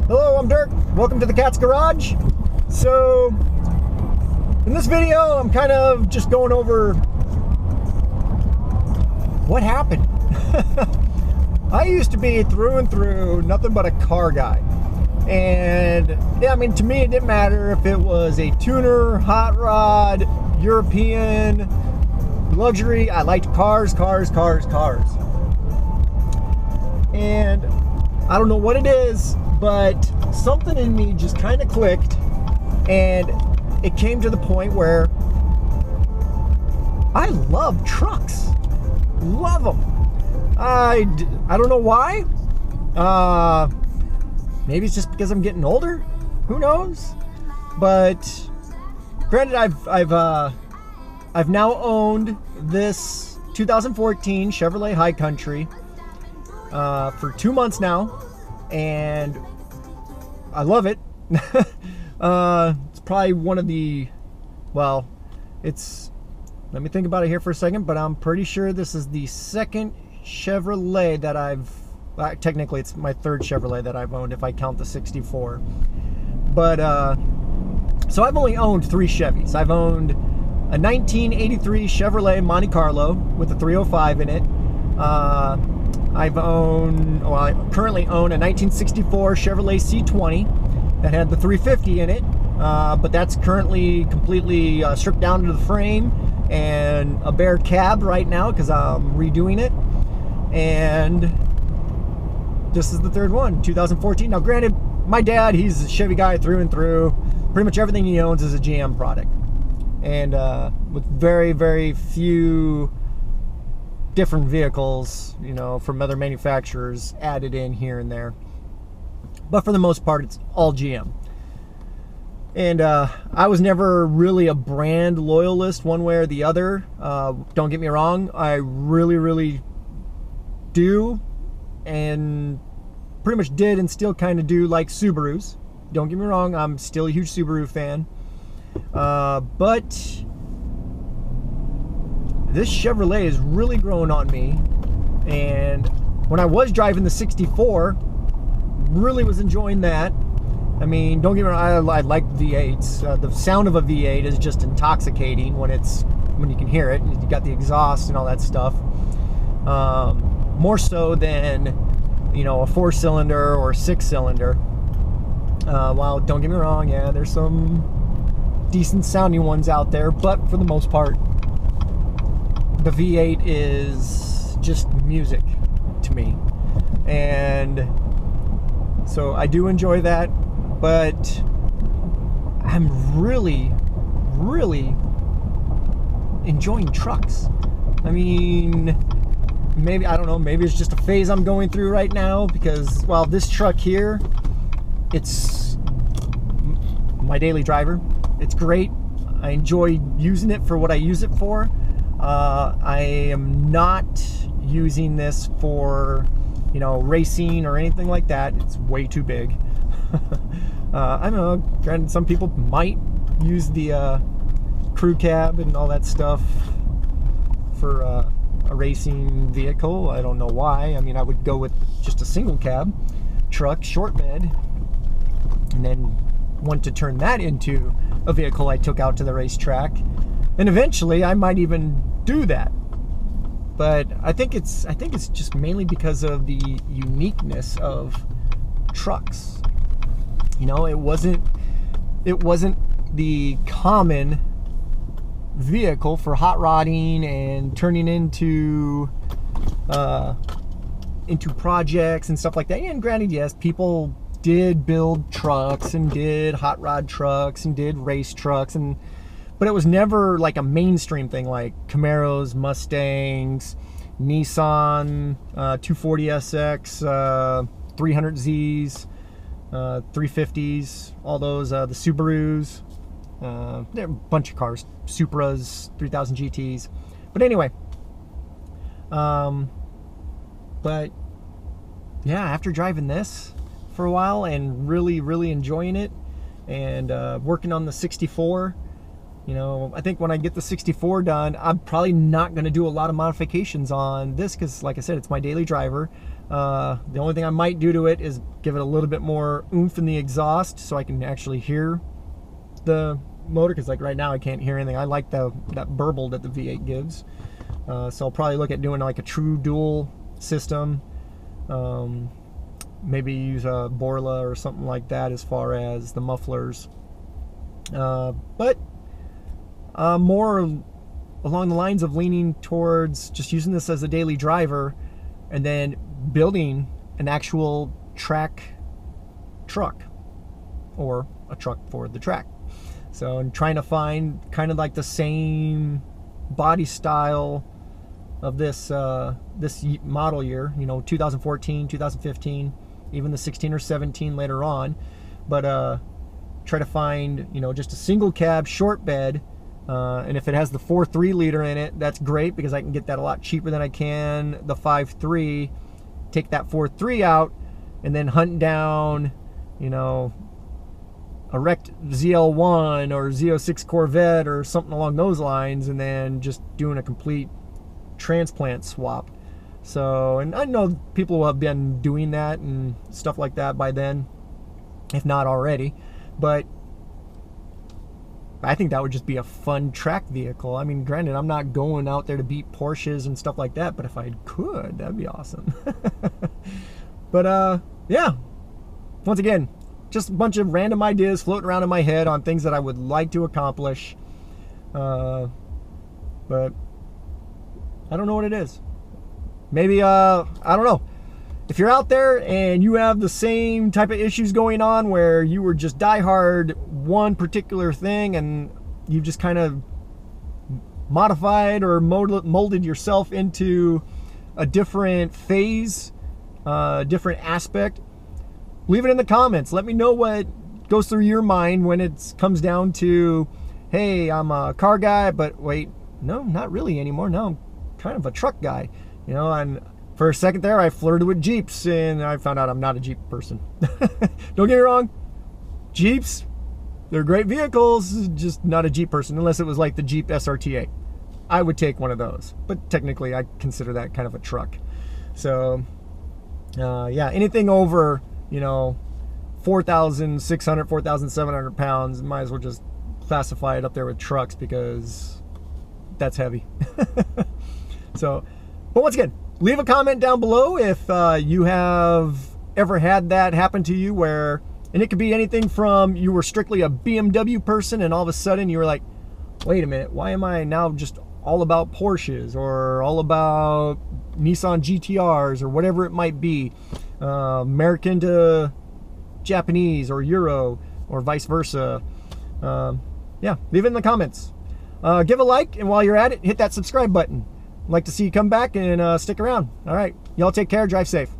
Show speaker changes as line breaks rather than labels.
Hello, I'm Dirk. Welcome to the Cat's Garage. So, in this video, I'm kind of just going over what happened. I used to be through and through nothing but a car guy. And, yeah, I mean, to me, it didn't matter if it was a tuner, hot rod, European, luxury. I liked cars. And I don't know what it is, but something in me just kind of clicked, and it came to the point where I love trucks. Love them. I don't know why. Maybe it's just because I'm getting older. Who knows? But granted, I've now owned this 2014 Chevrolet High Country for 2 months now, and I love it. It's probably one of the, well, it's, let me think about it here for a second, but I'm pretty sure this is the second Chevrolet that technically it's my third Chevrolet that I've owned if I count the 64. But, so I've only owned 3 Chevys. I've owned a 1983 Chevrolet Monte Carlo with a 305 in it. I currently own a 1964 Chevrolet C20 that had the 350 in it, but that's currently completely stripped down to the frame and a bare cab right now because I'm redoing it. And this is the third one, 2014. Now, granted, my dad, he's a Chevy guy through and through. Pretty much everything he owns is a GM product, and with very, very few different vehicles, you know, from other manufacturers added in here and there. But for the most part, it's all GM. And I was never really a brand loyalist one way or the other. Don't get me wrong, I really do, and pretty much did and still kind of do like Subarus. Don't get me wrong, I'm still a huge Subaru fan. But this Chevrolet is really growing on me. And when I was driving the 64, really was enjoying that. I mean, don't get me wrong, I like V8s. The sound of a V8 is just intoxicating when you can hear it, and you got the exhaust and all that stuff. More so than, you know, a 4-cylinder or 6-cylinder. While don't get me wrong, yeah, there's some decent sounding ones out there, but for the most part, the V8 is just music to me. And so I do enjoy that, but I'm really enjoying trucks. I mean, maybe, I don't know, maybe it's just a phase I'm going through right now because, well, this truck here, it's my daily driver. It's great. I enjoy using it for what I use it for. I am not using this for, you know, racing or anything like that. It's way too big. I don't know, granted, some people might use the crew cab and all that stuff for a racing vehicle. I don't know why. I mean, I would go with just a single cab truck, short bed, and then want to turn that into a vehicle I took out to the racetrack. And eventually I might even do that. But I think it's just mainly because of the uniqueness of trucks. You know, it wasn't the common vehicle for hot rodding and turning into projects and stuff like that. And granted, yes, people did build trucks and did hot rod trucks and did race trucks, but it was never like a mainstream thing like Camaros, Mustangs, Nissan 240SX, 300Zs, 350s, all those, the Subarus, there are a bunch of cars, Supras, 3000 GTs. But anyway, but yeah, after driving this for a while and really enjoying it, and working on the 64, You know, I think when I get the 64 done, I'm probably not going to do a lot of modifications on this because, like I said, it's my daily driver. The only thing I might do to it is give it a little bit more oomph in the exhaust so I can actually hear the motor, because like right now I can't hear anything. I like that burble that the V8 gives. So I'll probably look at doing like a true dual system. Maybe use a Borla or something like that as far as the mufflers. But more along the lines of leaning towards just using this as a daily driver and then building an actual track truck, or a truck for the track. So I'm trying to find kind of like the same body style of this this model year, you know, 2014, 2015, even the 16 or 17 later on, but try to find, you know, just a single cab short bed, and if it has the 4.3 liter in it, that's great because I can get that a lot cheaper than I can the 5.3. Take that 4.3 out and then hunt down, you know, a wrecked ZL1 or Z06 Corvette or something along those lines, and then just doing a complete transplant swap. So, and I know people have been doing that and stuff like that by then, if not already, but I think that would just be a fun track vehicle. I mean, granted, I'm not going out there to beat Porsches and stuff like that, but if I could, that'd be awesome. But yeah, once again, just a bunch of random ideas floating around in my head on things that I would like to accomplish. But I don't know what it is. Maybe, I don't know. If you're out there and you have the same type of issues going on where you were just diehard one particular thing and you've just kind of modified or molded yourself into a different phase, different aspect, leave it in the comments. Let me know what goes through your mind when it comes down to, hey, I'm a car guy, but wait, no, not really anymore. No, I'm kind of a truck guy. You know, and for a second there, I flirted with Jeeps, and I found out I'm not a Jeep person. Don't get me wrong, Jeeps, they're great vehicles, just not a Jeep person, unless it was like the Jeep SRT8. I would take one of those, but technically I consider that kind of a truck. So, yeah, anything over, you know, 4,600, 4,700 pounds, might as well just classify it up there with trucks because that's heavy. So, but once again, leave a comment down below if you have ever had that happen to you where, and it could be anything from you were strictly a BMW person and all of a sudden you were like, wait a minute, why am I now just all about Porsches or all about Nissan GTRs or whatever it might be, American to Japanese or Euro or vice versa. Yeah, leave it in the comments. Give a like, and while you're at it, hit that subscribe button. I'd like to see you come back and stick around. All right, y'all take care, drive safe.